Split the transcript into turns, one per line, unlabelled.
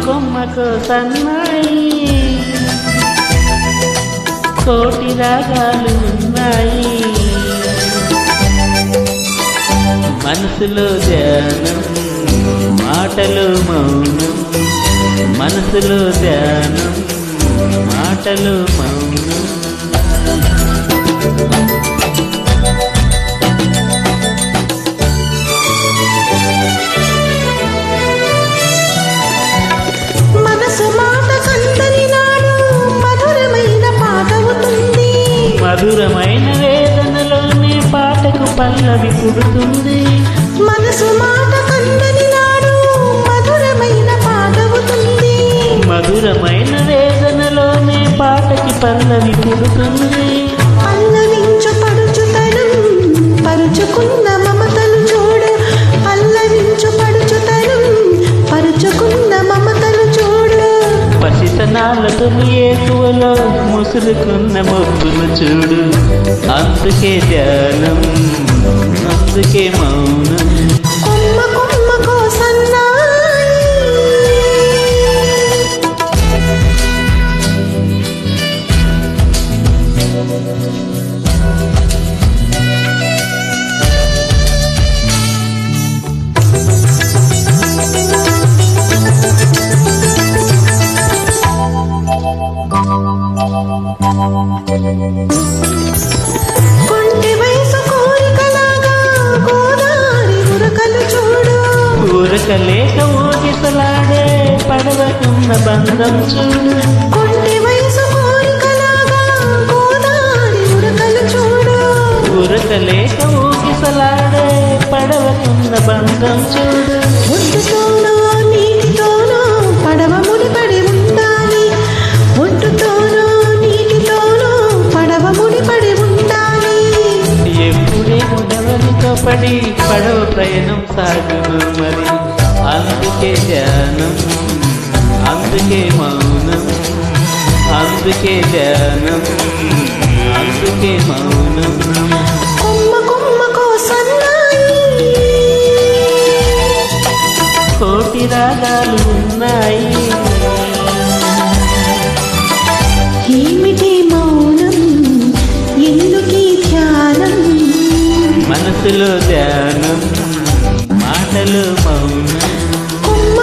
కొమ్మకు సన్నాయి కోటి రాగాలు ఉన్నాయి, మనసులో ధ్యానం మాటలు మౌనం, మనసులో ధ్యానం మాటలు మౌనం. మధురమైన వేదనలోనే పాటకు పల్లవి పుడుతుంది,
మనసు మాట కందని నాడు మధురమైన పాటవుతుంది.
మధురమైన వేదనలోనే పాటకి పల్లవి పుడుతుంది.
పల్లవించు పడుచుతనం పరుచుకున్న మమతలు చూడు, పల్లవించు పడుచుతనం పరుచుకున్న మమతలు చూడు.
పసితనాలతో ఏకువలో ముసురుకున్న మొప్పును చూడు, అందుకే ధ్యానం అందుకే మౌనం.
కొమ్మ కొమ్మకో సన్నాయి కొంటి వయసు కోరికలాగా గోదారి ఉరకలు చూడు,
ఊరకలేక ఊగిసలాడే పడవకున్న బంధం చూడు.
కొంటి వయసు కోరికలాగా గోదారి ఉరకలు చూడు,
ఊరకలేక ఊగిసలాడే పడవకున్న బంధం చూడు.
ఒడ్డుతోనో నీటితోనో పడవ ముడిపడి ఉండాలి, ఒడ్డుతోనో నీటితోనో పడవ ముడిపడి ఉండాలి.
ఎప్పుడేమో ఎవరితో పడి పడవ ప్రయాణం సాగును మరి, అందుకే ధ్యానం అందుకే మౌనం, అందుకే ధ్యానం అందుకే మౌనం.
కొమ్మ కొమ్మకో సన్నాయి
కోటి రాగాలు ఉన్నాయి,
ఏమిటి మౌనం ఎందుకీ ధ్యానం,
మనసులో ధ్యానం మాటలు మౌనం.
కొమ్మ